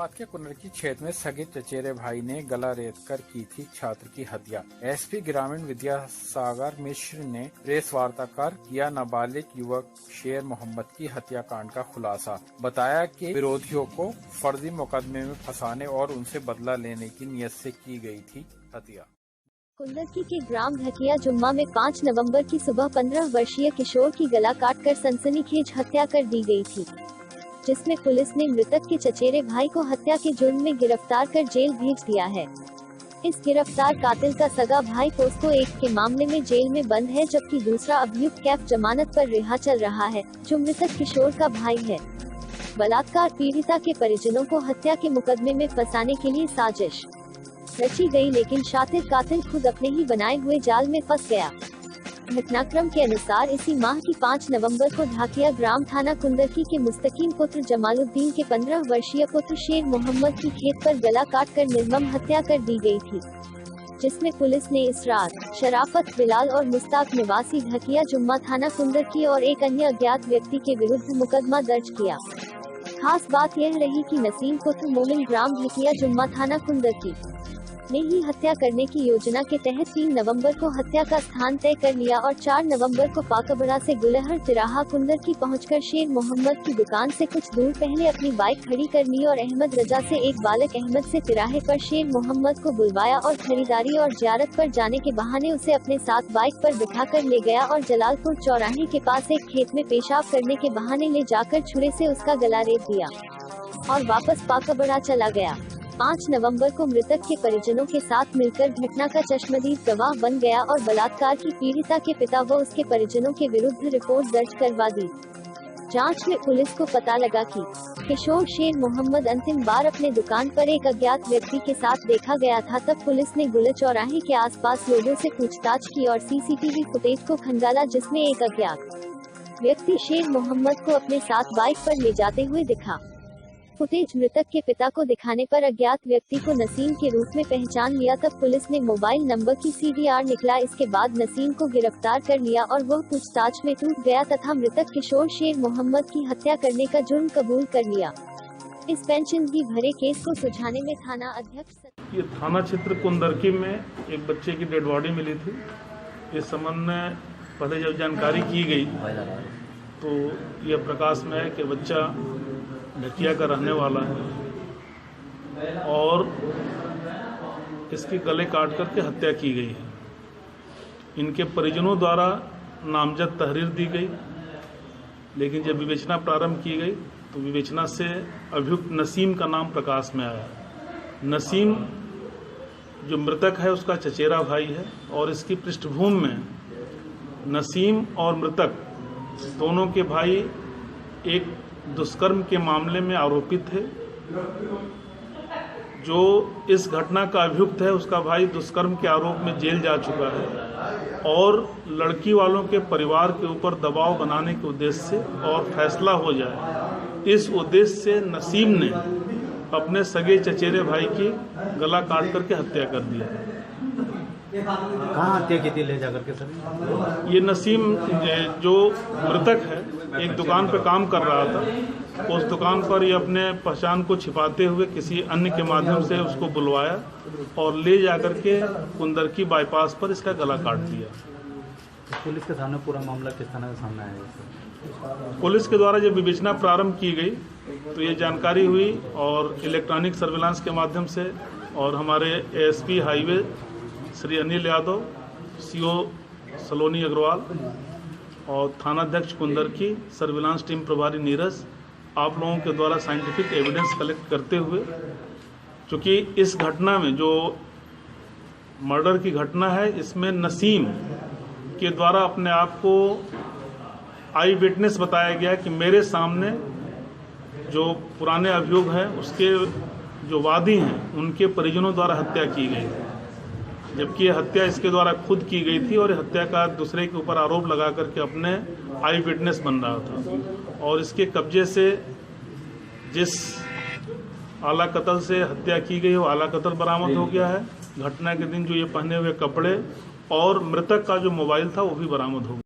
फतेहाबाद के कुनरकी क्षेत्र में सगे चचेरे भाई ने गला रेत कर की थी छात्र की हत्या। एसपी ग्रामीण विद्यासागर मिश्र ने प्रेस वार्ता कर किया नाबालिग युवक शेर मोहम्मद की हत्याकांड का खुलासा। बताया कि विरोधियों को फर्जी मुकदमे में फंसाने और उनसे बदला लेने की नीयत से की गई थी हत्या। कुनरकी के ग्राम ढकिया जुम्मा में 5 नवंबर की सुबह 15 वर्षीय किशोर की गला काटकर सनसनीखेज हत्या कर दी गई थी, जिसमें पुलिस ने मृतक के चचेरे भाई को हत्या के जुर्म में गिरफ्तार कर जेल भेज दिया है। इस गिरफ्तार कातिल का सगा भाई पोस्को 1 के मामले में जेल में बंद है, जबकि दूसरा अभियुक्त कैफ जमानत पर रिहा चल रहा है, जो मृतक किशोर का भाई है। बलात्कार पीड़िता के परिजनों को हत्या के मुकदमे में फंसाने के लिए साजिश रची गई, लेकिन शातिर कातिल खुद अपने ही बनाए हुए जाल में फंस गया। घटनाक्रम के अनुसार इसी माह की 5 नवंबर को ढाकिया ग्राम थाना कुंदरकी के मुस्तकीम पुत्र जमालुद्दीन के 15 वर्षीय पुत्र शेर मोहम्मद की खेत पर गला काटकर निर्मम हत्या कर दी गई थी, जिसमें पुलिस ने इस रात शराफत, बिलाल और मुस्ताक निवासी ढकिया जुम्मा थाना कुंदरकी और एक अन्य अज्ञात व्यक्ति के विरुद्ध मुकदमा दर्ज किया। खास बात यह रही कि नसीम पुत्र मोमिन ग्राम ढकिया जुम्मा थाना कुंदरकी ने ही हत्या करने की योजना के तहत 3 नवंबर को हत्या का स्थान तय कर लिया और 4 नवंबर को पाकबड़ा से गुलहर तिराहा कुंदरकी पहुंचकर शेर मोहम्मद की दुकान से कुछ दूर पहले अपनी बाइक खड़ी कर ली और अहमद रजा से एक बालक अहमद से तिराहे पर शेर मोहम्मद को बुलवाया और खरीदारी और जियारत पर जाने के बहाने उसे अपने साथ बाइक पर बिठाकर ले गया और जलालपुर चौराहे के पास एक खेत में पेशाब करने के बहाने ले जाकर छुरे से उसका गला रेत दिया और वापस पाकबड़ा चला गया। 5 नवंबर को मृतक के परिजनों के साथ मिलकर घटना का चश्मदीद गवाह बन गया और बलात्कार की पीड़िता के पिता व उसके परिजनों के विरुद्ध रिपोर्ट दर्ज करवा दी। जांच में पुलिस को पता लगा कि किशोर शेर मोहम्मद अंतिम बार अपने दुकान पर एक अज्ञात व्यक्ति के साथ देखा गया था। तब पुलिस ने गुलर चौराहे के आसपास लोगों से पूछताछ की और सीसीटीवी फुटेज को खंगाला, जिसमें एक अज्ञात व्यक्ति शेर मोहम्मद को अपने साथ बाइक पर ले जाते हुए दिखा। फुटेज मृतक के पिता को दिखाने पर अज्ञात व्यक्ति को नसीम के रूप में पहचान लिया। तब पुलिस ने मोबाइल नंबर की CDR निकला। इसके बाद नसीम को गिरफ्तार कर लिया और वह पूछताछ में टूट गया तथा मृतक किशोर शेर मोहम्मद की हत्या करने का जुर्म कबूल कर लिया। इस पेंशनगी भरे केस को सुलझाने में थाना अध्यक्ष ये थाना क्षेत्र कुंदरकी में एक बच्चे की डेड बॉडी मिली थी। इस संबंध में पहले जब जानकारी की गई तो यह प्रकाश में है कि बच्चा ढकिया का रहने वाला है और इसके गले काट करके हत्या की गई है। इनके परिजनों द्वारा नामजद तहरीर दी गई, लेकिन जब विवेचना प्रारंभ की गई तो विवेचना से अभियुक्त नसीम का नाम प्रकाश में आया। नसीम जो मृतक है उसका चचेरा भाई है और इसकी पृष्ठभूमि में नसीम और मृतक दोनों के भाई एक दुष्कर्म के मामले में आरोपित थे। जो इस घटना का अभियुक्त है उसका भाई दुष्कर्म के आरोप में जेल जा चुका है और लड़की वालों के परिवार के ऊपर दबाव बनाने के उद्देश्य से और फैसला हो जाए, इस उद्देश्य से नसीम ने अपने सगे चचेरे भाई की गला काट करके हत्या कर दिया। कहाँ हत्या की थी ले जाकर के सर? ये नसीम जो मृतक है एक दुकान पर काम कर रहा था। उस दुकान पर ये अपने पहचान को छिपाते हुए किसी अन्य के माध्यम से उसको बुलवाया और ले जाकर के कुंदरकी बाईपास पर इसका गला काट दिया। पुलिस के सामने पूरा मामला किस तरह के सामने आया? पुलिस के द्वारा जब विवेचना प्रारंभ की गई तो ये जानकारी हुई और इलेक्ट्रॉनिक सर्विलांस के माध्यम से और हमारे ASP highway Shri Anil Yadav, CO सलोनी अग्रवाल और थानाध्यक्ष कुंदरकी, सर्विलांस टीम प्रभारी नीरज, आप लोगों के द्वारा साइंटिफिक एविडेंस कलेक्ट करते हुए, चूँकि इस घटना में जो मर्डर की घटना है इसमें नसीम के द्वारा अपने आप को आई विटनेस बताया गया कि मेरे सामने जो पुराने अभियोग हैं उसके जो वादी हैं उनके परिजनों द्वारा हत्या की गई, जबकि यह हत्या इसके द्वारा खुद की गई थी और हत्या का दूसरे के ऊपर आरोप लगा करके अपने आई विटनेस बन रहा था। और इसके कब्जे से जिस आला कत्ल से हत्या की गई वो आला कत्ल बरामद हो गया है। घटना के दिन जो ये पहने हुए कपड़े और मृतक का जो मोबाइल था वो भी बरामद हो गया।